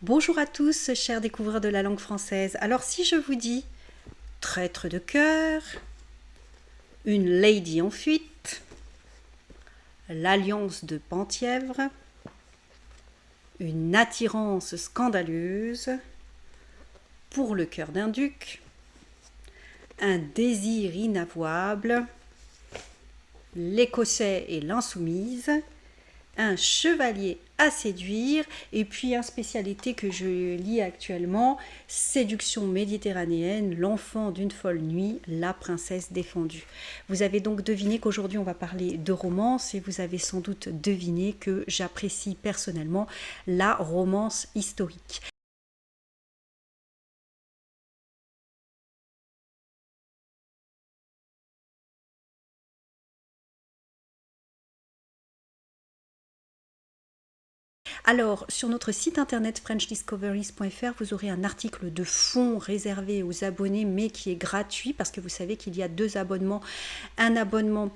Bonjour à tous, chers découvreurs de la langue française. Alors si je vous dis traître de cœur, une lady en fuite, l'alliance de Penthièvre, une attirance scandaleuse, pour le cœur d'un duc, un désir inavouable, l'écossais et l'insoumise, un chevalier à séduire, et puis une spécialité que je lis actuellement, séduction méditerranéenne, l'enfant d'une folle nuit, la princesse défendue. Vous avez donc deviné qu'aujourd'hui on va parler de romance, et vous avez sans doute deviné que j'apprécie personnellement la romance historique. Alors, sur notre site internet frenchdiscoveries.fr, vous aurez un article de fond réservé aux abonnés, mais qui est gratuit, parce que vous savez qu'il y a deux abonnements, un abonnement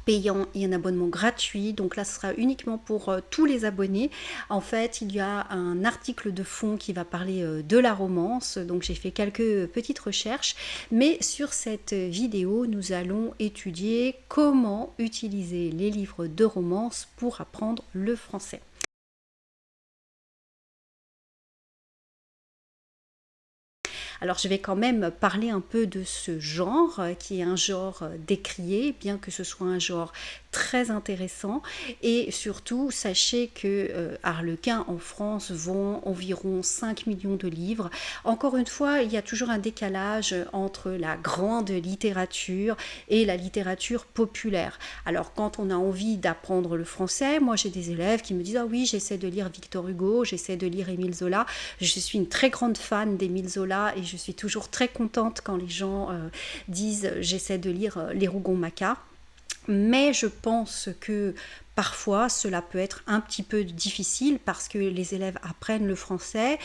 payant et un abonnement gratuit. Donc là, ce sera uniquement pour tous les abonnés. En fait, il y a un article de fond qui va parler de la romance. Donc j'ai fait quelques petites recherches. Mais sur cette vidéo, nous allons étudier comment utiliser les livres de romance pour apprendre le français. Alors je vais quand même parler un peu de ce genre, qui est un genre décrié, bien que ce soit un genre très intéressant. Et surtout, sachez que Harlequin en France vend environ 5 millions de livres. Encore une fois, il y a toujours un décalage entre la grande littérature et la littérature populaire. Alors quand on a envie d'apprendre le français, moi j'ai des élèves qui me disent « Ah oui, j'essaie de lire Victor Hugo, j'essaie de lire Émile Zola ». Je suis une très grande fan d'Émile Zola et je suis toujours très contente quand les gens disent « J'essaie de lire les Rougon-Macquart ». Mais je pense que parfois cela peut être un petit peu difficile parce que les élèves apprennent le français,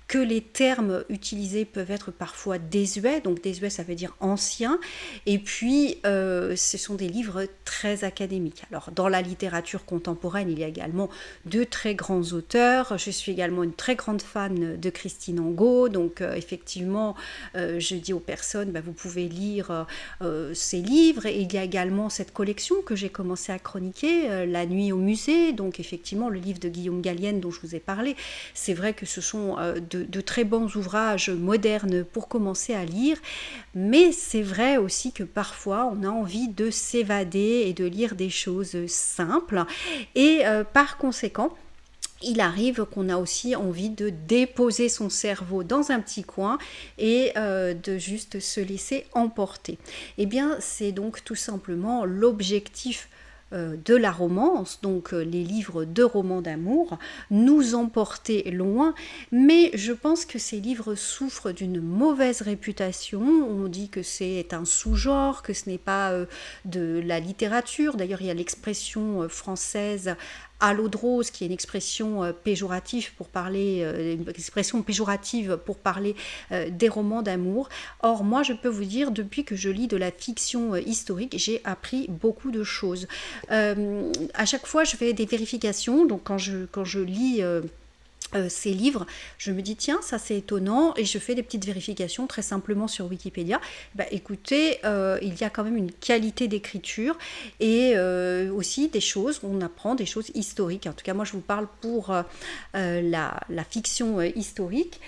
que les termes utilisés peuvent être parfois désuets, donc désuet ça veut dire ancien, et puis ce sont des livres très académiques. Alors dans la littérature contemporaine, il y a également de très grands auteurs, je suis également une très grande fan de Christine Angot, donc effectivement je dis aux personnes, vous pouvez lire ces livres, et il y a également cette collection que j'ai commencé à chroniquer, La nuit au musée, donc effectivement le livre de Guillaume Gallienne dont je vous ai parlé, c'est vrai que ce sont de très bons ouvrages modernes pour commencer à lire, mais c'est vrai aussi que parfois on a envie de s'évader et de lire des choses simples, et par conséquent, il arrive qu'on a aussi envie de déposer son cerveau dans un petit coin et de juste se laisser emporter. Eh bien, c'est donc tout simplement l'objectif de la romance, donc les livres de romans d'amour, nous emporter loin, mais je pense que ces livres souffrent d'une mauvaise réputation. On dit que c'est un sous-genre, que ce n'est pas de la littérature. D'ailleurs, il y a l'expression française à l'eau de rose, qui est une expression péjorative pour parler, des romans d'amour. Or, moi, je peux vous dire, depuis que je lis de la fiction historique, j'ai appris beaucoup de choses. À chaque fois, je fais des vérifications. Donc, quand je lis ces livres, je me dis tiens, ça c'est étonnant, et je fais des petites vérifications très simplement sur Wikipédia. Écoutez, il y a quand même une qualité d'écriture, et aussi des choses, on apprend des choses historiques. En tout cas, moi je vous parle pour la fiction historique.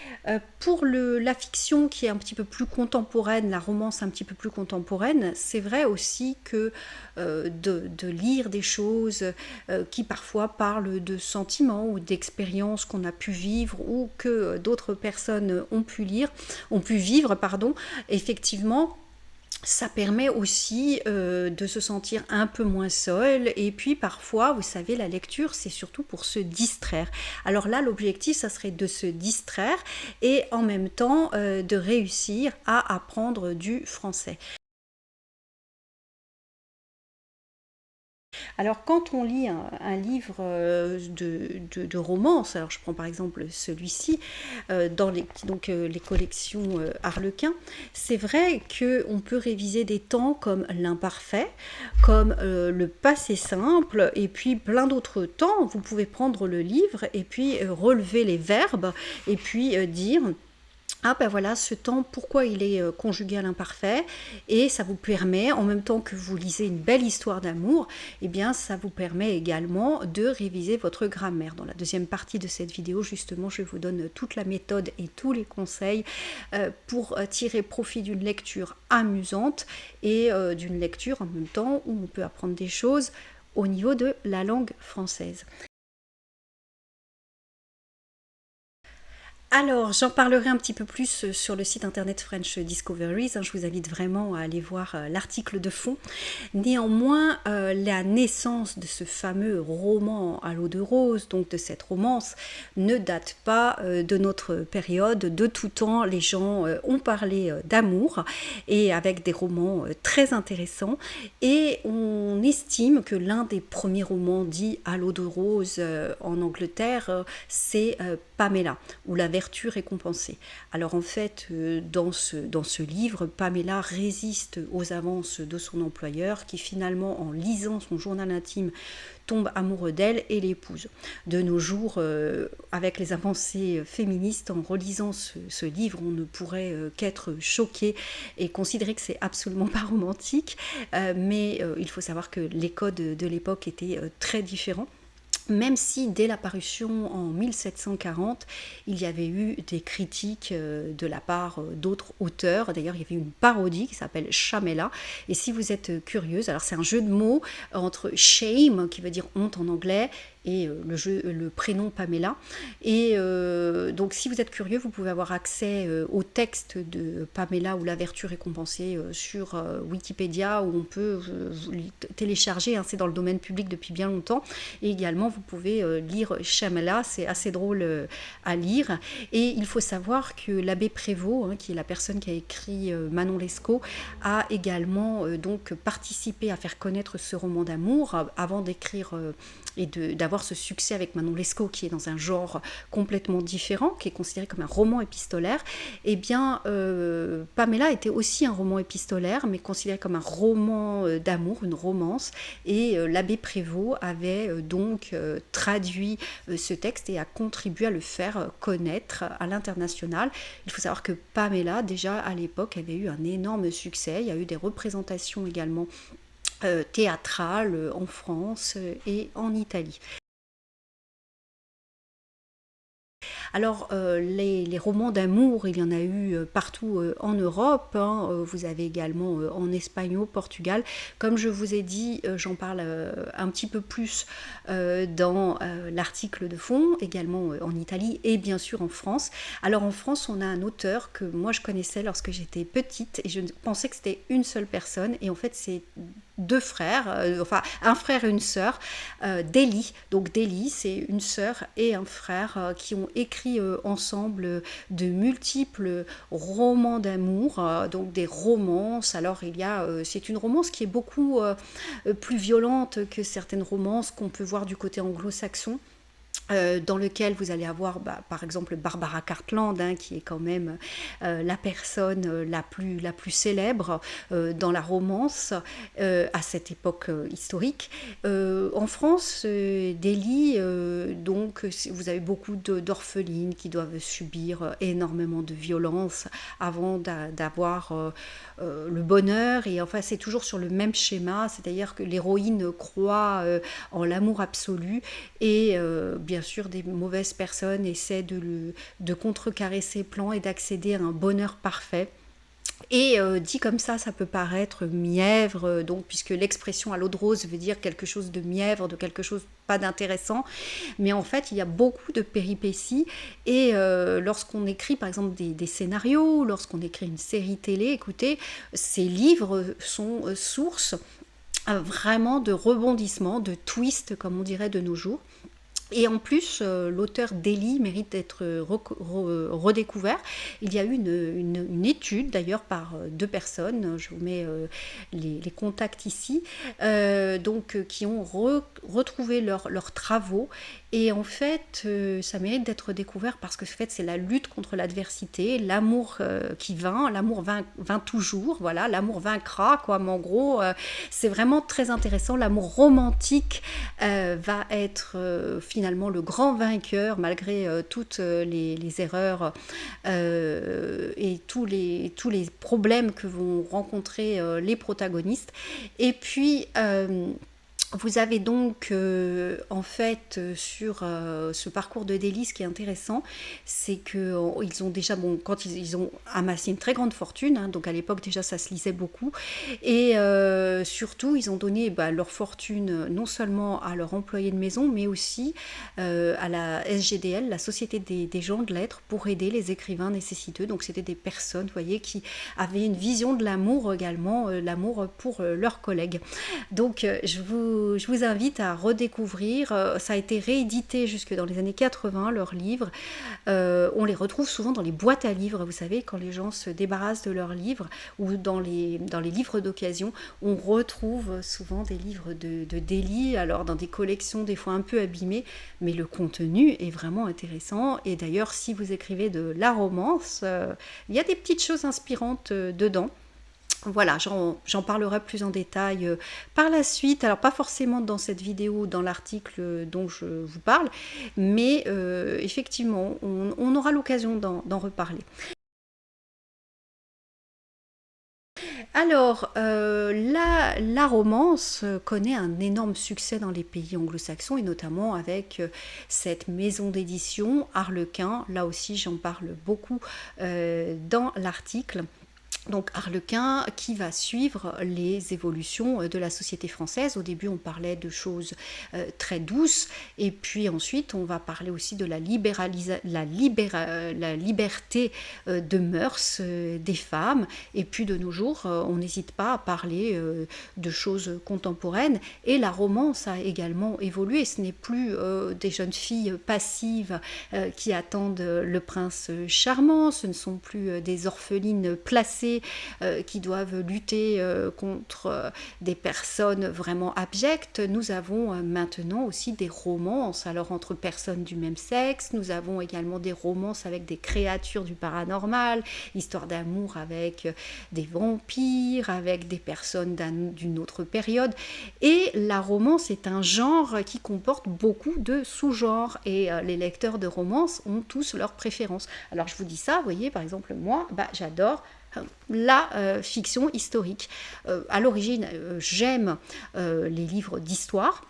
Pour la fiction qui est un petit peu plus contemporaine, la romance un petit peu plus contemporaine, c'est vrai aussi que de lire des choses qui parfois parlent de sentiments ou d'expériences qu'on a pu vivre ou que d'autres personnes ont pu vivre, effectivement, ça permet aussi de se sentir un peu moins seul. Et puis parfois, vous savez, la lecture, c'est surtout pour se distraire. Alors là, l'objectif, ça serait de se distraire et en même temps de réussir à apprendre du français. Alors quand on lit un livre de romance, alors je prends par exemple celui-ci, dans les collections Harlequin, c'est vrai qu'on peut réviser des temps comme l'imparfait, comme le passé simple, et puis plein d'autres temps. Vous pouvez prendre le livre et puis relever les verbes, et puis dire ah ben voilà, ce temps, pourquoi il est conjugué à l'imparfait, et ça vous permet, en même temps que vous lisez une belle histoire d'amour, eh bien ça vous permet également de réviser votre grammaire. Dans la deuxième partie de cette vidéo, justement, je vous donne toute la méthode et tous les conseils pour tirer profit d'une lecture amusante et d'une lecture en même temps où on peut apprendre des choses au niveau de la langue française. Alors, j'en parlerai un petit peu plus sur le site internet French Discoveries. Je vous invite vraiment à aller voir l'article de fond. Néanmoins, la naissance de ce fameux roman à l'eau de rose, donc de cette romance, ne date pas de notre période. De tout temps, les gens ont parlé d'amour, et avec des romans très intéressants. Et on estime que l'un des premiers romans dits à l'eau de rose en Angleterre, c'est Pamela, ou La vertu récompensée. Alors en fait, dans ce livre, Pamela résiste aux avances de son employeur, qui finalement, en lisant son journal intime, tombe amoureux d'elle et l'épouse. De nos jours, avec les avancées féministes, en relisant ce livre, on ne pourrait qu'être choqué et considérer que c'est absolument pas romantique, mais il faut savoir que les codes de l'époque étaient très différents. Même si dès la parution en 1740, il y avait eu des critiques de la part d'autres auteurs. D'ailleurs, il y avait une parodie qui s'appelle Chamela. Et si vous êtes curieuse, alors c'est un jeu de mots entre shame, qui veut dire honte en anglais, et le prénom Pamela. Et donc si vous êtes curieux, vous pouvez avoir accès au texte de Pamela ou La vertu récompensée sur Wikipédia, où on peut télécharger, c'est dans le domaine public depuis bien longtemps. Et également, vous pouvez lire Chamela, c'est assez drôle à lire. Et il faut savoir que l'abbé Prévost, qui est la personne qui a écrit Manon Lescaut, a également donc participé à faire connaître ce roman d'amour avant d'écrire et d'avoir ce succès avec Manon Lescaut, qui est dans un genre complètement différent, qui est considéré comme un roman épistolaire. Eh bien, Pamela était aussi un roman épistolaire, mais considéré comme un roman d'amour, une romance, et l'abbé Prévost avait donc traduit ce texte et a contribué à le faire connaître à l'international. Il faut savoir que Pamela, déjà à l'époque, avait eu un énorme succès. Il y a eu des représentations également théâtrales en France et en Italie. Alors, les romans d'amour, il y en a eu partout en Europe. Vous avez également en Espagne, au Portugal. Comme je vous ai dit, j'en parle un petit peu plus dans l'article de fond, également en Italie et bien sûr en France. Alors, en France, on a un auteur que moi je connaissais lorsque j'étais petite, et je pensais que c'était une seule personne. Et en fait, c'est deux frères, enfin un frère et une sœur, Delhi. Donc Delhi, c'est une sœur et un frère qui ont écrit ensemble de multiples romans d'amour, donc des romances. Alors c'est une romance qui est beaucoup plus violente que certaines romances qu'on peut voir du côté anglo-saxon. Dans lequel vous allez avoir par exemple Barbara Cartland, qui est quand même la personne la plus célèbre dans la romance à cette époque historique. En France, Delhi, donc vous avez beaucoup d'orphelines qui doivent subir énormément de violence avant d'avoir le bonheur, et enfin c'est toujours sur le même schéma, c'est-à-dire que l'héroïne croit en l'amour absolu, et bien sûr des mauvaises personnes essaient de contrecarrer ses plans et d'accéder à un bonheur parfait. Et dit comme ça peut paraître mièvre, donc puisque l'expression à l'eau de rose veut dire quelque chose de mièvre, de quelque chose pas d'intéressant, mais en fait il y a beaucoup de péripéties, et lorsqu'on écrit par exemple des scénarios, lorsqu'on écrit une série télé, écoutez, ces livres sont source vraiment de rebondissements, de twists comme on dirait de nos jours. Et en plus, l'auteur d'Élie mérite d'être redécouvert. Il y a eu une étude, d'ailleurs, par deux personnes, je vous mets les contacts ici, qui ont retrouvé leurs travaux. Et en fait, ça mérite d'être découvert parce que en fait, c'est la lutte contre l'adversité, l'amour qui vainc, l'amour vainc toujours, voilà, l'amour vaincra, quoi. Mais en gros, c'est vraiment très intéressant. L'amour romantique va être finalement le grand vainqueur malgré toutes les erreurs et tous les problèmes que vont rencontrer les protagonistes. Et puis vous avez donc en fait sur ce parcours de Délices, ce qui est intéressant, c'est que ils ont déjà, bon, quand ils ont amassé une très grande fortune, hein, donc à l'époque déjà ça se lisait beaucoup, et surtout ils ont donné leur fortune non seulement à leurs employés de maison, mais aussi à la SGDL, la Société des gens de lettres, pour aider les écrivains nécessiteux. Donc c'était des personnes, vous voyez, qui avaient une vision de l'amour également, l'amour pour leurs collègues. Donc je vous invite à redécouvrir, ça a été réédité jusque dans les années 80, leurs livres. On les retrouve souvent dans les boîtes à livres, vous savez, quand les gens se débarrassent de leurs livres, ou dans les livres d'occasion, on retrouve souvent des livres de Délie, alors dans des collections des fois un peu abîmées, mais le contenu est vraiment intéressant. Et d'ailleurs, si vous écrivez de la romance, il y a des petites choses inspirantes dedans. Voilà, j'en parlerai plus en détail par la suite. Alors pas forcément dans cette vidéo, dans l'article dont je vous parle, mais effectivement, on aura l'occasion d'en reparler. Alors, la romance connaît un énorme succès dans les pays anglo-saxons, et notamment avec cette maison d'édition Harlequin. Là aussi, j'en parle beaucoup dans l'article. Donc Harlequin qui va suivre les évolutions de la société française. Au début on parlait de choses très douces, et puis ensuite on va parler aussi de la liberté de mœurs des femmes, et puis de nos jours on n'hésite pas à parler de choses contemporaines, et la romance a également évolué. Ce n'est plus des jeunes filles passives qui attendent le prince charmant, ce ne sont plus des orphelines placées qui doivent lutter contre des personnes vraiment abjectes. Nous avons maintenant aussi des romances, alors entre personnes du même sexe. Nous avons également des romances avec des créatures du paranormal, histoire d'amour avec des vampires, avec des personnes d'une autre période. Et la romance est un genre qui comporte beaucoup de sous-genres, et les lecteurs de romance ont tous leurs préférences. Alors je vous dis ça, vous voyez, par exemple moi, j'adore la fiction historique. À l'origine, j'aime les livres d'histoire.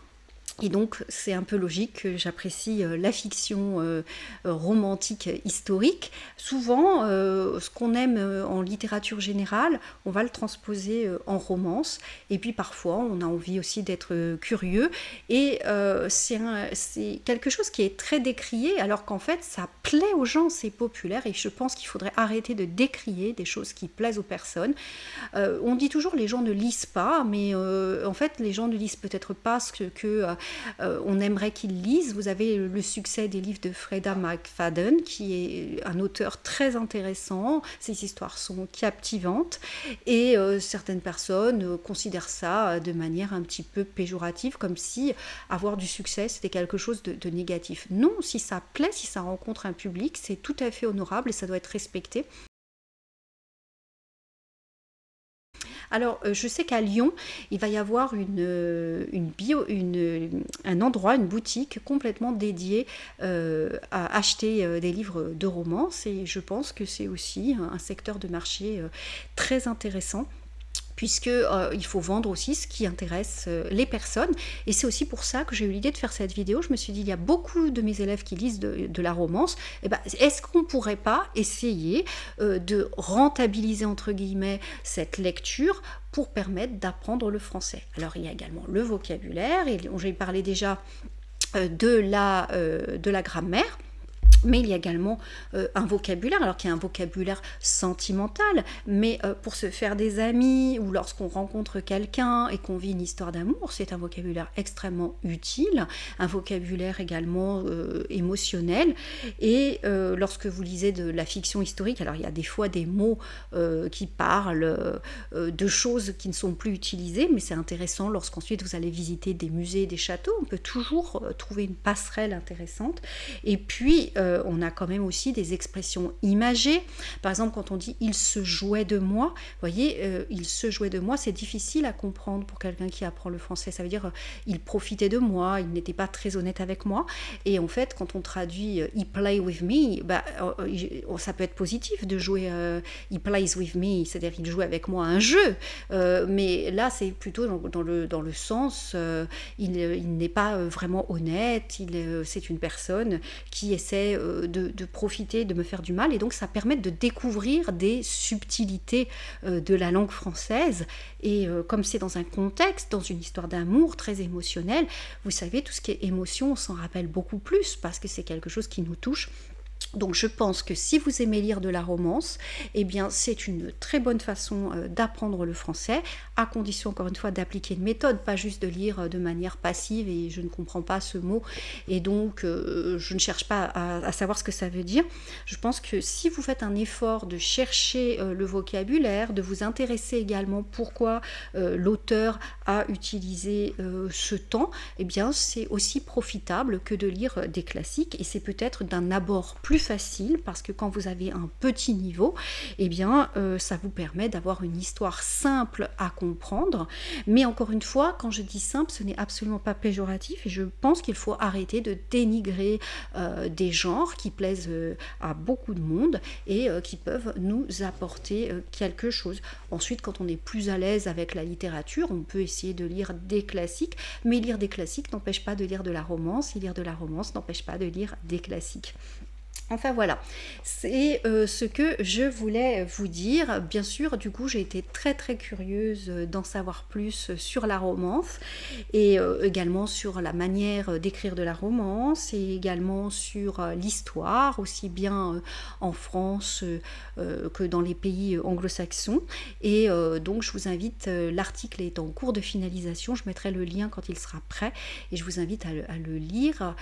Et donc, c'est un peu logique que j'apprécie la fiction romantique historique. Souvent, ce qu'on aime en littérature générale, on va le transposer en romance. Et puis, parfois, on a envie aussi d'être curieux. Et c'est quelque chose qui est très décrié, alors qu'en fait, ça plaît aux gens, c'est populaire. Et je pense qu'il faudrait arrêter de décrier des choses qui plaisent aux personnes. On dit toujours les gens ne lisent pas, mais en fait, les gens ne lisent peut-être pas ce que on aimerait qu'ils lisent. Vous avez le succès des livres de Freda McFadden, qui est un auteur très intéressant. Ses histoires sont captivantes, et certaines personnes considèrent ça de manière un petit peu péjorative, comme si avoir du succès c'était quelque chose de négatif. Non, si ça plaît, si ça rencontre un public, c'est tout à fait honorable et ça doit être respecté. Alors, je sais qu'à Lyon, il va y avoir un endroit, une boutique complètement dédiée à acheter des livres de romance, et je pense que c'est aussi un secteur de marché très intéressant, puisque il faut vendre aussi ce qui intéresse les personnes. Et c'est aussi pour ça que j'ai eu l'idée de faire cette vidéo. Je me suis dit, il y a beaucoup de mes élèves qui lisent de la romance. Est-ce qu'on ne pourrait pas essayer de rentabiliser, entre guillemets, cette lecture pour permettre d'apprendre le français? Alors, il y a également le vocabulaire, et j'ai parlé déjà de la grammaire. Mais il y a également un vocabulaire, alors qu'il y a un vocabulaire sentimental, mais pour se faire des amis ou lorsqu'on rencontre quelqu'un et qu'on vit une histoire d'amour, c'est un vocabulaire extrêmement utile, un vocabulaire également émotionnel. Et lorsque vous lisez de la fiction historique, alors il y a des fois des mots qui parlent de choses qui ne sont plus utilisées, mais c'est intéressant lorsqu'ensuite vous allez visiter des musées, des châteaux, on peut toujours trouver une passerelle intéressante. Et puis, on a quand même aussi des expressions imagées. Par exemple, quand on dit « il se jouait de moi », vous voyez, « il se jouait de moi », c'est difficile à comprendre pour quelqu'un qui apprend le français. Ça veut dire « il profitait de moi », il n'était pas très honnête avec moi. Et en fait, quand on traduit « he play with me », ça peut être positif de jouer « he plays with me », c'est-à-dire « il joue avec moi à un jeu ». Mais là, c'est plutôt dans le sens il n'est pas vraiment honnête, c'est une personne qui essaie de profiter, de me faire du mal, et donc ça permet de découvrir des subtilités de la langue française. Et comme c'est dans un contexte, dans une histoire d'amour très émotionnelle, vous savez, tout ce qui est émotion, on s'en rappelle beaucoup plus parce que c'est quelque chose qui nous touche. Donc je pense que si vous aimez lire de la romance, eh bien c'est une très bonne façon d'apprendre le français, à condition encore une fois d'appliquer une méthode, pas juste de lire de manière passive et je ne comprends pas ce mot et donc je ne cherche pas à savoir ce que ça veut dire. Je pense que si vous faites un effort de chercher le vocabulaire, de vous intéresser également pourquoi l'auteur a utilisé ce temps, eh bien c'est aussi profitable que de lire des classiques et c'est peut-être d'un abord plus facile parce que quand vous avez un petit niveau, eh bien ça vous permet d'avoir une histoire simple à comprendre. Mais encore une fois, quand je dis simple, ce n'est absolument pas péjoratif et je pense qu'il faut arrêter de dénigrer des genres qui plaisent à beaucoup de monde et qui peuvent nous apporter quelque chose. Ensuite, quand on est plus à l'aise avec la littérature, on peut essayer de lire des classiques, mais lire des classiques n'empêche pas de lire de la romance, et lire de la romance n'empêche pas de lire des classiques. Enfin voilà, c'est ce que je voulais vous dire. Bien sûr, du coup, j'ai été très très curieuse d'en savoir plus sur la romance et également sur la manière d'écrire de la romance et également sur l'histoire, aussi bien en France que dans les pays anglo-saxons. Et donc, je vous invite, l'article est en cours de finalisation, je mettrai le lien quand il sera prêt et je vous invite à le lire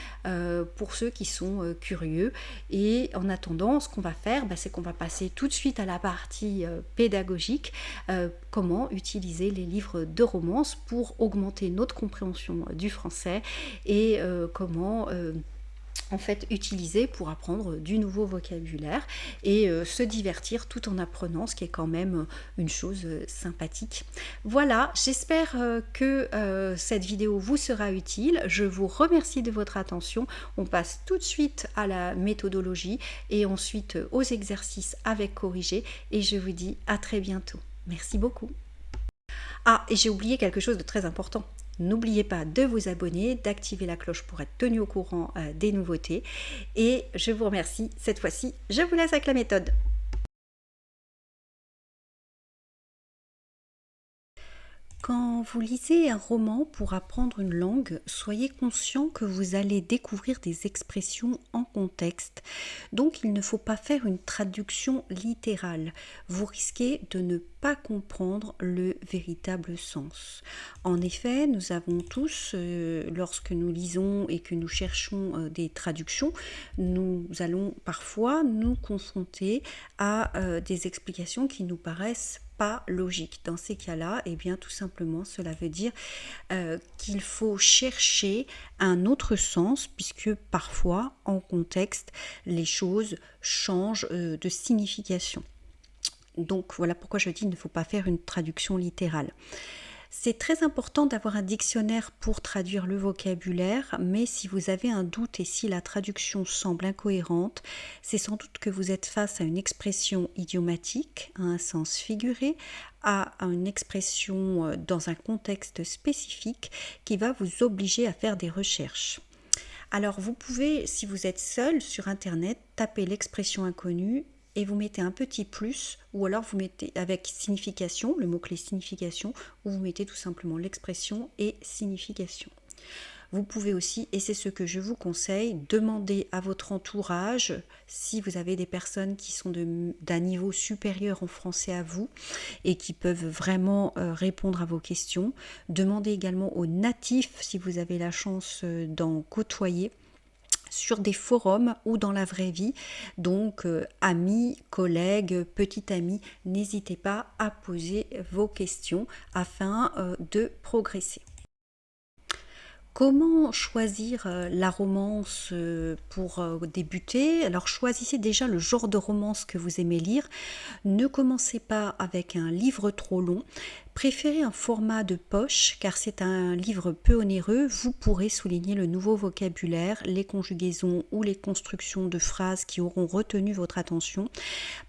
pour ceux qui sont curieux. Et en attendant, ce qu'on va faire, c'est qu'on va passer tout de suite à la partie pédagogique, comment utiliser les livres de romance pour augmenter notre compréhension du français et comment en fait utiliser pour apprendre du nouveau vocabulaire et se divertir tout en apprenant, ce qui est quand même une chose sympathique. Voilà, j'espère que cette vidéo vous sera utile. Je vous remercie de votre attention. On passe tout de suite à la méthodologie et ensuite aux exercices avec corrigé et je vous dis à très bientôt. Merci beaucoup. Ah, et j'ai oublié quelque chose de très important. N'oubliez pas de vous abonner, d'activer la cloche pour être tenu au courant des nouveautés. Et je vous remercie. Cette fois-ci, je vous laisse avec la méthode. Quand vous lisez un roman pour apprendre une langue, soyez conscient que vous allez découvrir des expressions en contexte. Donc il ne faut pas faire une traduction littérale. Vous risquez de ne pas comprendre le véritable sens. En effet, nous avons tous, lorsque nous lisons et que nous cherchons des traductions, nous allons parfois nous confronter à des explications qui nous paraissent pas logique. Dans ces cas-là, eh bien tout simplement cela veut dire qu'il faut chercher un autre sens puisque parfois en contexte les choses changent de signification. Donc voilà pourquoi je dis qu'il ne faut pas faire une traduction littérale. C'est très important d'avoir un dictionnaire pour traduire le vocabulaire, mais si vous avez un doute et si la traduction semble incohérente, c'est sans doute que vous êtes face à une expression idiomatique, à un sens figuré, à une expression dans un contexte spécifique qui va vous obliger à faire des recherches. Alors vous pouvez, si vous êtes seul sur Internet, taper l'expression inconnue et vous mettez un petit plus ou alors vous mettez avec signification, le mot-clé signification, ou vous mettez tout simplement l'expression et signification. Vous pouvez aussi, et c'est ce que je vous conseille, demander à votre entourage, si vous avez des personnes qui sont d'un niveau supérieur en français à vous et qui peuvent vraiment répondre à vos questions. Demandez également aux natifs, si vous avez la chance d'en côtoyer, sur des forums ou dans la vraie vie. Donc, amis, collègues, petits amis, n'hésitez pas à poser vos questions afin de progresser. Comment choisir la romance pour débuter? Alors choisissez déjà le genre de romance que vous aimez lire. Ne commencez pas avec un livre trop long. Préférez un format de poche car c'est un livre peu onéreux. Vous pourrez souligner le nouveau vocabulaire, les conjugaisons ou les constructions de phrases qui auront retenu votre attention.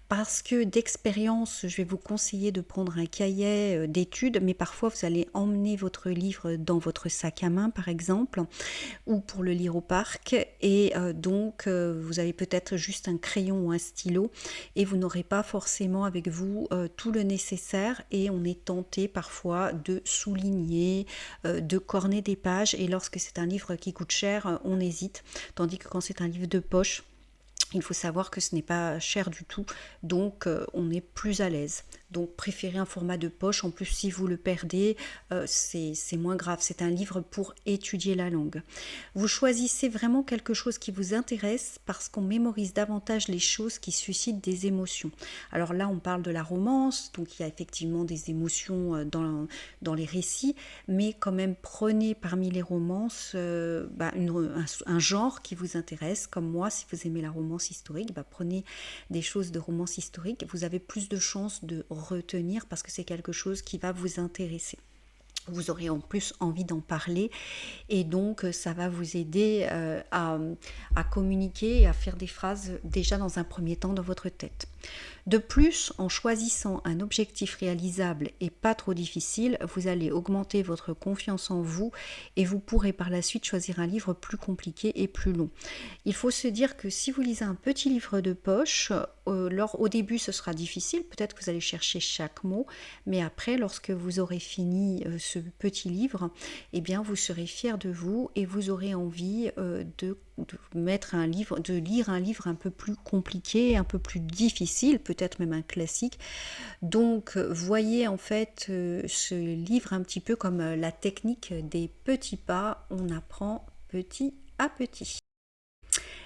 Parce que d'expérience, je vais vous conseiller de prendre un cahier d'études, mais parfois vous allez emmener votre livre dans votre sac à main par exemple, ou pour le lire au parc, et donc vous avez peut-être juste un crayon ou un stylo, et vous n'aurez pas forcément avec vous tout le nécessaire, et on est tenté parfois de souligner, de corner des pages, et lorsque c'est un livre qui coûte cher, on hésite, tandis que quand c'est un livre de poche, il faut savoir que ce n'est pas cher du tout, donc on est plus à l'aise. Donc préférez un format de poche, en plus si vous le perdez, c'est moins grave, c'est un livre pour étudier la langue. Vous choisissez vraiment quelque chose qui vous intéresse parce qu'on mémorise davantage les choses qui suscitent des émotions. Alors là on parle de la romance, donc il y a effectivement des émotions dans les récits, mais quand même prenez parmi les romances un genre qui vous intéresse, comme moi si vous aimez la romance historique, prenez des choses de romance historique, vous avez plus de chances de retenir parce que c'est quelque chose qui va vous intéresser. Vous aurez en plus envie d'en parler et donc ça va vous aider à communiquer et à faire des phrases déjà dans un premier temps dans votre tête. De plus, en choisissant un objectif réalisable et pas trop difficile, vous allez augmenter votre confiance en vous et vous pourrez par la suite choisir un livre plus compliqué et plus long. Il faut se dire que si vous lisez un petit livre de poche, au début ce sera difficile, peut-être que vous allez chercher chaque mot, mais après lorsque vous aurez fini ce petit livre, eh bien vous serez fier de vous et vous aurez envie de lire un livre un peu plus compliqué, un peu plus difficile, peut-être même un classique. Donc voyez en fait ce livre un petit peu comme la technique des petits pas, on apprend petit à petit.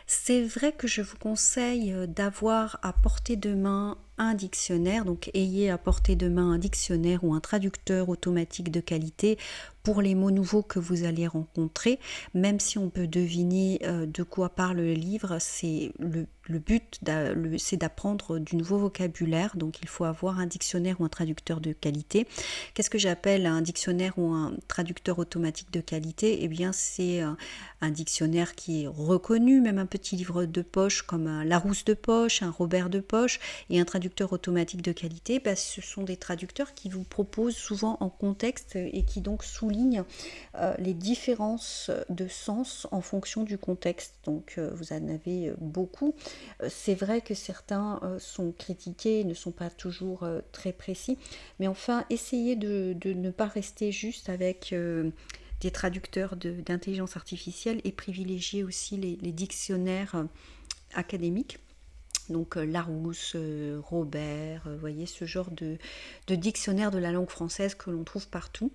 C'est vrai que je vous conseille d'avoir à portée de main un dictionnaire, donc ayez à portée de main un dictionnaire ou un traducteur automatique de qualité pour les mots nouveaux que vous allez rencontrer, même si on peut deviner de quoi parle le livre, c'est le but, c'est d'apprendre du nouveau vocabulaire, donc il faut avoir un dictionnaire ou un traducteur de qualité. Qu'est-ce que j'appelle un dictionnaire ou un traducteur automatique de qualité? Eh bien c'est un dictionnaire qui est reconnu, même un petit livre de poche comme un Larousse de poche, un Robert de poche, et un traducteur automatique de qualité, ce sont des traducteurs qui vous proposent souvent en contexte et qui donc soulignent les différences de sens en fonction du contexte. Donc vous en avez beaucoup. C'est vrai que certains sont critiqués et ne sont pas toujours très précis, mais enfin essayez de ne pas rester juste avec des traducteurs d'intelligence artificielle et privilégier aussi les dictionnaires académiques. Donc Larousse, Robert, voyez ce genre de dictionnaire de la langue française que l'on trouve partout.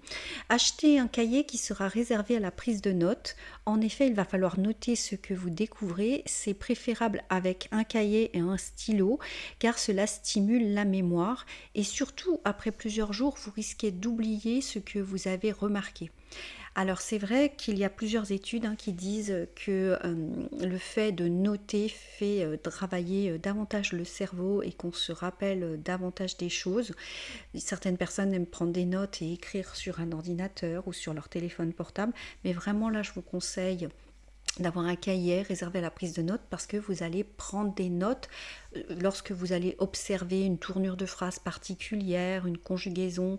Achetez un cahier qui sera réservé à la prise de notes. En effet, il va falloir noter ce que vous découvrez. C'est préférable avec un cahier et un stylo car cela stimule la mémoire et surtout après plusieurs jours, vous risquez d'oublier ce que vous avez remarqué. Alors c'est vrai qu'il y a plusieurs études qui disent que le fait de noter fait travailler davantage le cerveau et qu'on se rappelle davantage des choses. Certaines personnes aiment prendre des notes et écrire sur un ordinateur ou sur leur téléphone portable, mais vraiment là je vous conseille d'avoir un cahier réservé à la prise de notes parce que vous allez prendre des notes lorsque vous allez observer une tournure de phrase particulière, une conjugaison,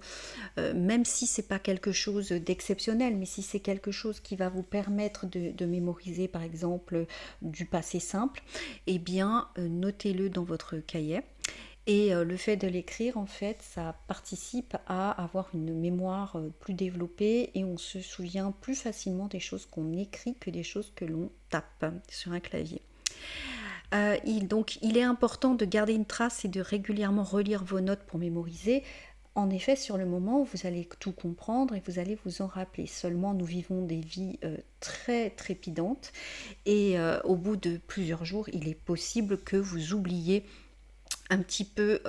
même si c'est pas quelque chose d'exceptionnel, mais si c'est quelque chose qui va vous permettre de mémoriser par exemple du passé simple, eh bien notez-le dans votre cahier. Et le fait de l'écrire, en fait, ça participe à avoir une mémoire plus développée et on se souvient plus facilement des choses qu'on écrit que des choses que l'on tape sur un clavier. Donc, il est important de garder une trace et de régulièrement relire vos notes pour mémoriser. En effet, sur le moment, vous allez tout comprendre et vous allez vous en rappeler. Seulement, nous vivons des vies très trépidantes et au bout de plusieurs jours, il est possible que vous oubliez un petit peu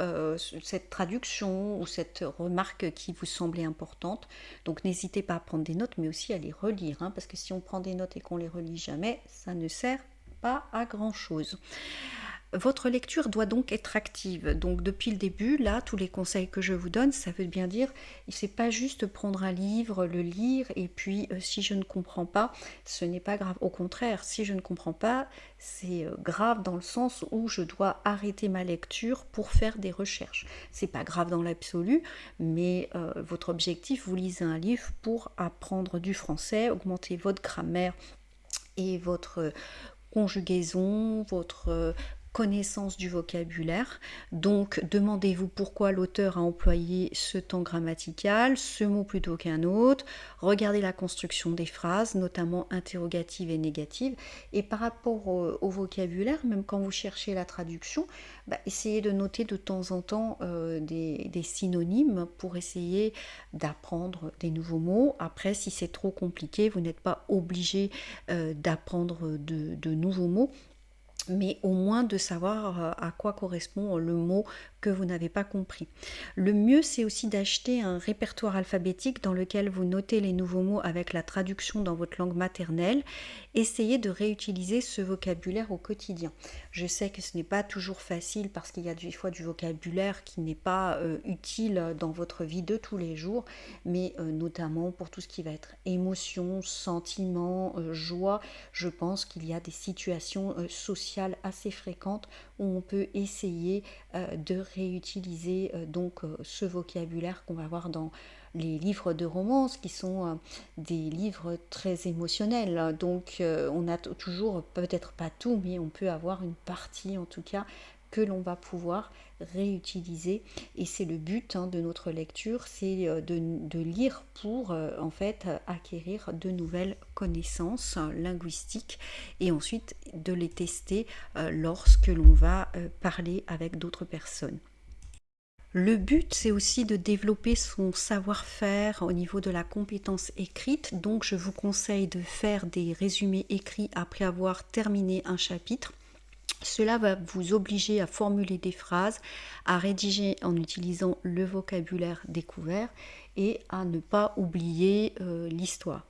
cette traduction ou cette remarque qui vous semblait importante. Donc n'hésitez pas à prendre des notes, mais aussi à les relire, hein, parce que si on prend des notes et qu'on les relit jamais, ça ne sert pas à grand chose. Votre lecture doit donc être active. Donc depuis le début, là, tous les conseils que je vous donne, ça veut bien dire, c'est pas juste prendre un livre, le lire, et puis si je ne comprends pas, ce n'est pas grave. Au contraire, si je ne comprends pas, c'est grave dans le sens où je dois arrêter ma lecture pour faire des recherches. C'est pas grave dans l'absolu, mais votre objectif, vous lisez un livre pour apprendre du français, augmenter votre grammaire et votre conjugaison, votre connaissance du vocabulaire. Donc, demandez-vous pourquoi l'auteur a employé ce temps grammatical, ce mot plutôt qu'un autre. Regardez la construction des phrases, notamment interrogatives et négatives. Et par rapport au vocabulaire, même quand vous cherchez la traduction, essayez de noter de temps en temps des synonymes pour essayer d'apprendre des nouveaux mots. Après, si c'est trop compliqué, vous n'êtes pas obligé d'apprendre de nouveaux mots, mais au moins de savoir à quoi correspond le mot que vous n'avez pas compris. Le mieux, c'est aussi d'acheter un répertoire alphabétique dans lequel vous notez les nouveaux mots avec la traduction dans votre langue maternelle. Essayez de réutiliser ce vocabulaire au quotidien. Je sais que ce n'est pas toujours facile parce qu'il y a des fois du vocabulaire qui n'est pas utile dans votre vie de tous les jours, mais notamment pour tout ce qui va être émotion, sentiment, joie, je pense qu'il y a des situations sociales assez fréquentes où on peut essayer de réutiliser ce vocabulaire qu'on va voir dans les livres de romance qui sont des livres très émotionnels. Donc on a toujours, peut-être pas tout, mais on peut avoir une partie en tout cas que l'on va pouvoir réutiliser et c'est le but de notre lecture, c'est de lire pour en fait acquérir de nouvelles connaissances linguistiques et ensuite de les tester lorsque l'on va parler avec d'autres personnes. Le but, c'est aussi de développer son savoir-faire au niveau de la compétence écrite. Donc, je vous conseille de faire des résumés écrits après avoir terminé un chapitre. Cela va vous obliger à formuler des phrases, à rédiger en utilisant le vocabulaire découvert et à ne pas oublier l'histoire.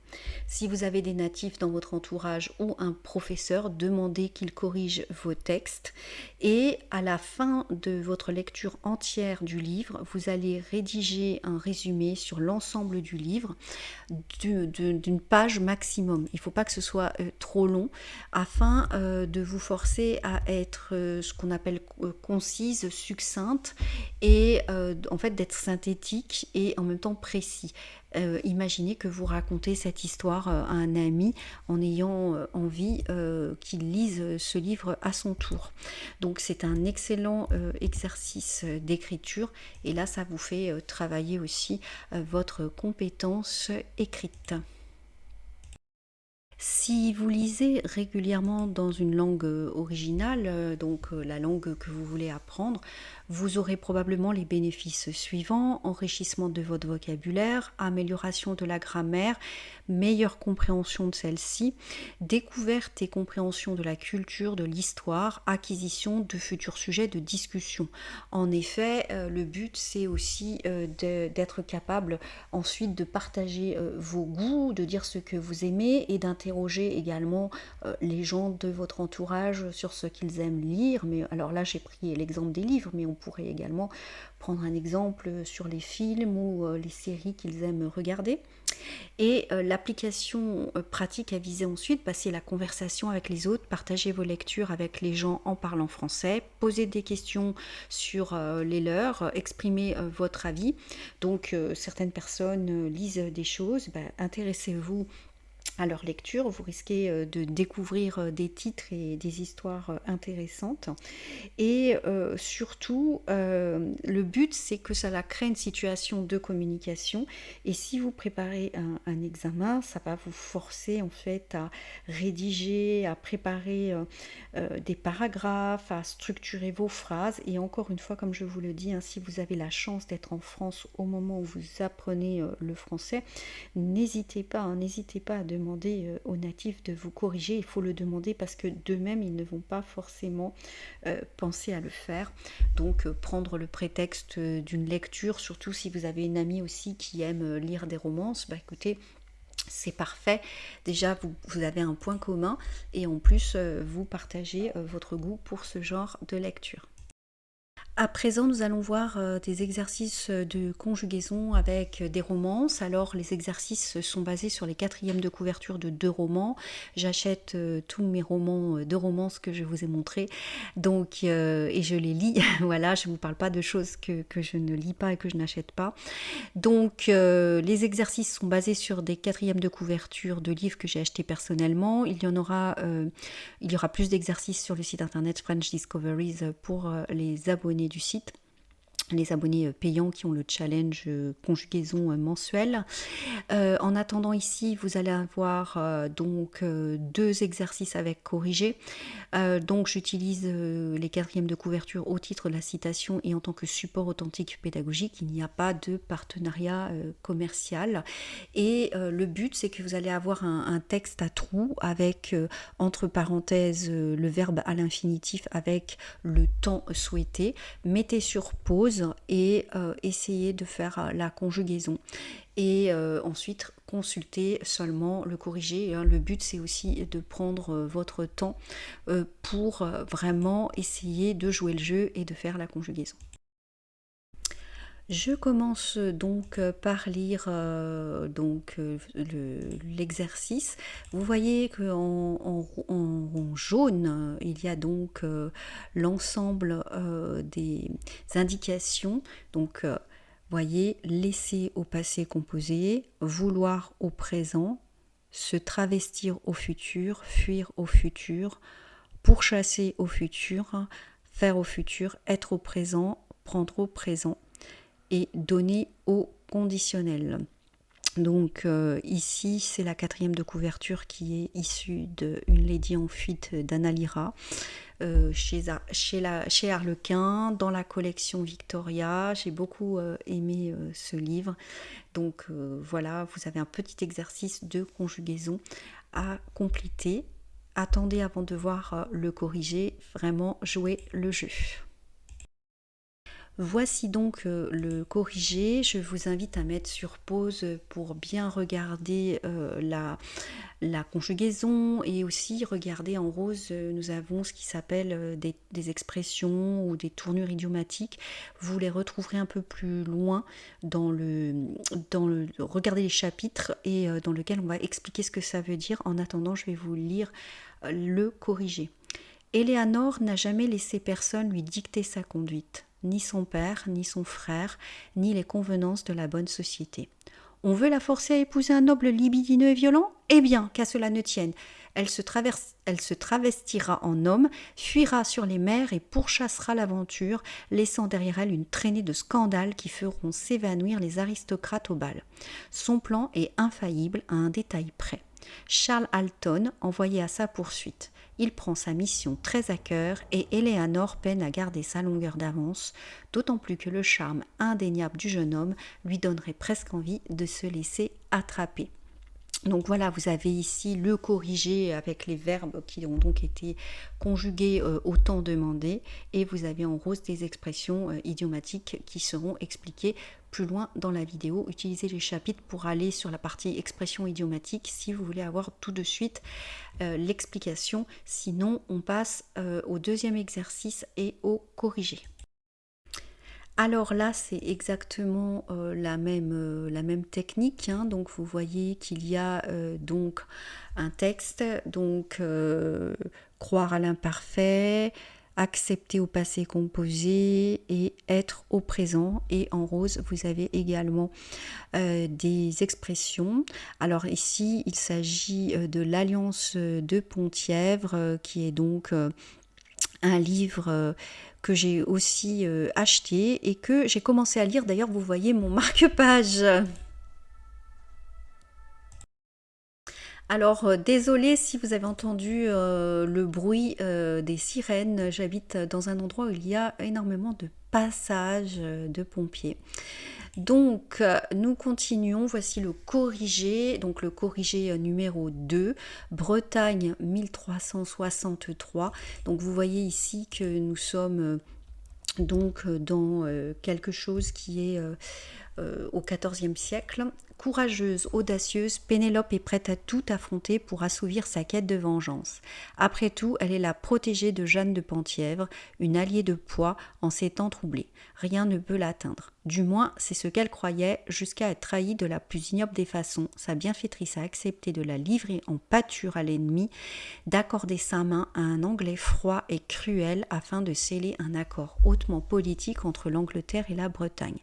Si vous avez des natifs dans votre entourage ou un professeur, demandez qu'il corrige vos textes et à la fin de votre lecture entière du livre, vous allez rédiger un résumé sur l'ensemble du livre d'une page maximum. Il ne faut pas que ce soit trop long afin de vous forcer à être ce qu'on appelle concise, succincte et en fait d'être synthétique et en même temps précis. Imaginez que vous racontez cette histoire à un ami en ayant envie qu'il lise ce livre à son tour. Donc c'est un excellent exercice d'écriture et là ça vous fait travailler aussi votre compétence écrite. Si vous lisez régulièrement dans une langue originale, donc la langue que vous voulez apprendre, vous aurez probablement les bénéfices suivants: enrichissement de votre vocabulaire, amélioration de la grammaire, meilleure compréhension de celle-ci, découverte et compréhension de la culture, de l'histoire, acquisition de futurs sujets de discussion. En effet, le but c'est aussi d'être capable ensuite de partager vos goûts, de dire ce que vous aimez et d'interroger également les gens de votre entourage sur ce qu'ils aiment lire. Mais alors là j'ai pris l'exemple des livres, mais on pourrait également prendre un exemple sur les films ou les séries qu'ils aiment regarder. Et l'application pratique à viser ensuite, c'est la conversation avec les autres, partager vos lectures avec les gens en parlant français, poser des questions sur les leurs, exprimer votre avis. Donc certaines personnes lisent des choses, intéressez-vous à leur lecture, vous risquez de découvrir des titres et des histoires intéressantes. Et surtout, le but, c'est que ça la crée une situation de communication. Et si vous préparez un examen, ça va vous forcer en fait à rédiger, à préparer des paragraphes, à structurer vos phrases. Et encore une fois, comme je vous le dis, hein, si vous avez la chance d'être en France au moment où vous apprenez le français, n'hésitez pas à demander aux natifs de vous corriger. Il faut le demander parce que d'eux-mêmes, ils ne vont pas forcément penser à le faire. Donc prendre le prétexte d'une lecture, surtout si vous avez une amie aussi qui aime lire des romances, bah écoutez, c'est parfait. Déjà, vous avez un point commun et en plus, vous partagez votre goût pour ce genre de lecture. À présent, nous allons voir des exercices de conjugaison avec des romances. Alors, les exercices sont basés sur les quatrièmes de couverture de 2 romans. J'achète tous mes romans de romance que je vous ai montrés, donc et je les lis. Voilà, je ne vous parle pas de choses que je ne lis pas et que je n'achète pas. Donc, les exercices sont basés sur des quatrièmes de couverture de livres que j'ai achetés personnellement. Il y aura plus d'exercices sur le site internet French Discoveries pour les abonnés du site, les abonnés payants qui ont le challenge conjugaison mensuel. En attendant ici, vous allez avoir donc 2 exercices avec corrigé. Donc j'utilise les quatrièmes de couverture au titre de la citation et en tant que support authentique pédagogique. Il n'y a pas de partenariat commercial. Et le but, c'est que vous allez avoir un texte à trous avec entre parenthèses le verbe à l'infinitif avec le temps souhaité. Mettez sur pause et essayez de faire la conjugaison. Et ensuite consulter seulement le corrigé. Le but, c'est aussi de prendre votre temps pour vraiment essayer de jouer le jeu et de faire la conjugaison. Je commence donc par lire l'exercice. Vous voyez qu'en jaune, il y a donc l'ensemble des indications. Donc, voyez, laisser au passé composé, vouloir au présent, se travestir au futur, fuir au futur, pourchasser au futur, faire au futur, être au présent, prendre au présent et donner au conditionnel. Donc ici, c'est la quatrième de couverture qui est issue d'Une Lady en fuite d'Anna Lyra chez Harlequin, dans la collection Victoria. J'ai beaucoup aimé ce livre. Donc voilà, vous avez un petit exercice de conjugaison à compléter. Attendez avant de voir le corriger, vraiment jouer le jeu. Voici donc le corrigé. Je vous invite à mettre sur pause pour bien regarder la conjugaison et aussi regarder en rose, nous avons ce qui s'appelle des expressions ou des tournures idiomatiques. Vous les retrouverez un peu plus loin regardez les chapitres et dans lequel on va expliquer ce que ça veut dire. En attendant, je vais vous lire le corrigé. Éléanore n'a jamais laissé personne lui dicter sa conduite, ni son père, ni son frère, ni les convenances de la bonne société. On veut la forcer à épouser un noble libidineux et violent ? Eh bien, qu'à cela ne tienne. Elle se travestira en homme, fuira sur les mers et pourchassera l'aventure, laissant derrière elle une traînée de scandales qui feront s'évanouir les aristocrates au bal. Son plan est infaillible à un détail près. Charles Alton envoyé à sa poursuite. Il prend sa mission très à cœur et Éléanore peine à garder sa longueur d'avance, d'autant plus que le charme indéniable du jeune homme lui donnerait presque envie de se laisser attraper. Donc voilà, vous avez ici le corrigé avec les verbes qui ont donc été conjugués au temps demandé et vous avez en rose des expressions idiomatiques qui seront expliquées plus loin dans la vidéo. Utilisez les chapitres pour aller sur la partie expression idiomatique si vous voulez avoir tout de suite l'explication. Sinon, on passe au deuxième exercice et au corrigé. Alors là, c'est exactement la même technique. Donc vous voyez qu'il y a donc un texte, donc croire à l'imparfait, accepter au passé composé et être au présent. Et en rose, vous avez également des expressions. Alors ici, il s'agit de l'Alliance de Pontièvre, qui est donc un livre que j'ai aussi acheté et que j'ai commencé à lire. D'ailleurs, vous voyez mon marque-page. Alors, désolée si vous avez entendu le bruit des sirènes. J'habite dans un endroit où il y a énormément de passages de pompiers. Donc, nous continuons. Voici le corrigé. Donc, le corrigé numéro 2, Bretagne 1363. Donc, vous voyez ici que nous sommes donc dans quelque chose qui est au XIVe siècle. Courageuse, audacieuse, Pénélope est prête à tout affronter pour assouvir sa quête de vengeance. Après tout, elle est la protégée de Jeanne de Penthièvre, une alliée de poids en ces temps troublés. Rien ne peut l'atteindre. Du moins, c'est ce qu'elle croyait, jusqu'à être trahie de la plus ignoble des façons. Sa bienfaitrice a accepté de la livrer en pâture à l'ennemi, d'accorder sa main à un Anglais froid et cruel afin de sceller un accord hautement politique entre l'Angleterre et la Bretagne.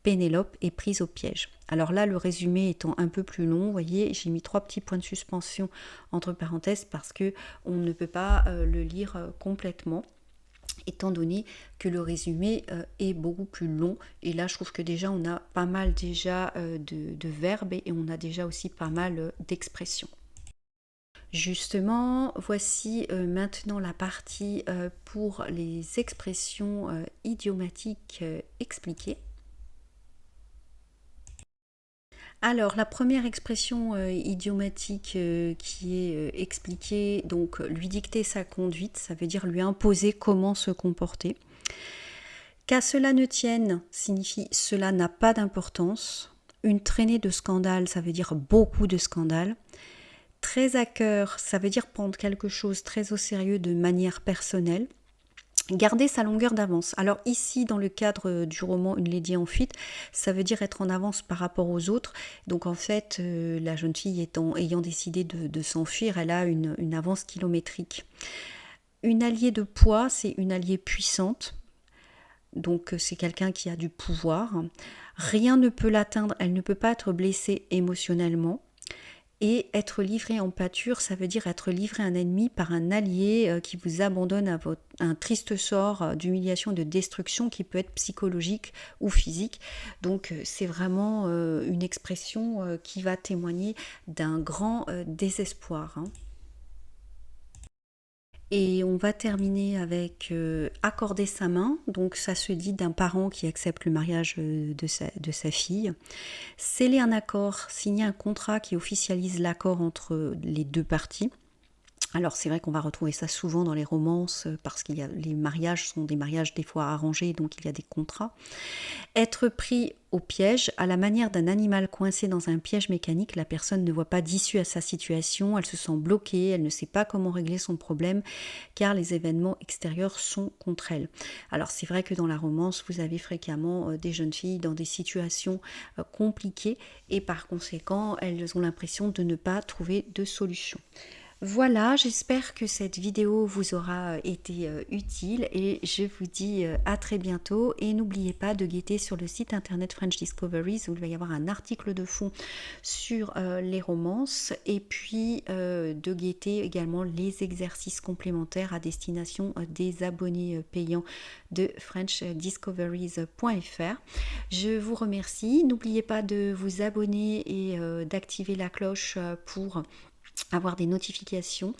Pénélope est prise au piège. Alors là, le résumé étant un peu plus long, vous voyez, j'ai mis 3 petits points de suspension entre parenthèses parce que on ne peut pas le lire complètement, étant donné que le résumé est beaucoup plus long. Et là, je trouve que déjà, on a pas mal déjà de verbes et on a déjà aussi pas mal d'expressions. Justement, voici maintenant la partie pour les expressions idiomatiques expliquées. Alors, la première expression idiomatique qui est expliquée, donc lui dicter sa conduite, ça veut dire lui imposer comment se comporter. Qu'à cela ne tienne signifie cela n'a pas d'importance. Une traînée de scandales, ça veut dire beaucoup de scandales. Très à cœur, ça veut dire prendre quelque chose très au sérieux de manière personnelle. Garder sa longueur d'avance. Alors ici, dans le cadre du roman Une lady en fuite, ça veut dire être en avance par rapport aux autres. Donc en fait, la jeune fille ayant décidé de s'enfuir, elle a une avance kilométrique. Une alliée de poids, c'est une alliée puissante. Donc c'est quelqu'un qui a du pouvoir. Rien ne peut l'atteindre, elle ne peut pas être blessée émotionnellement. Et être livré en pâture, ça veut dire être livré à un ennemi par un allié qui vous abandonne à un triste sort d'humiliation, de destruction qui peut être psychologique ou physique. Donc c'est vraiment une expression qui va témoigner d'un grand désespoir. Et on va terminer avec accorder sa main. Donc ça se dit d'un parent qui accepte le mariage de sa fille. Sceller un accord, signer un contrat qui officialise l'accord entre les deux parties. Alors c'est vrai qu'on va retrouver ça souvent dans les romances parce qu'il y a les mariages sont des mariages des fois arrangés, donc il y a des contrats. Être pris au piège, à la manière d'un animal coincé dans un piège mécanique, la personne ne voit pas d'issue à sa situation, elle se sent bloquée, elle ne sait pas comment régler son problème car les événements extérieurs sont contre elle. Alors c'est vrai que dans la romance, vous avez fréquemment des jeunes filles dans des situations compliquées et par conséquent, elles ont l'impression de ne pas trouver de solution. Voilà, j'espère que cette vidéo vous aura été utile et je vous dis à très bientôt et n'oubliez pas de guetter sur le site internet French Discoveries où il va y avoir un article de fond sur les romances et puis de guetter également les exercices complémentaires à destination des abonnés payants de FrenchDiscoveries.fr. Je vous remercie, n'oubliez pas de vous abonner et d'activer la cloche pour avoir des notifications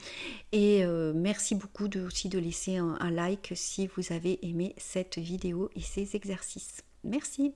et merci beaucoup aussi de laisser un like si vous avez aimé cette vidéo et ces exercices. Merci.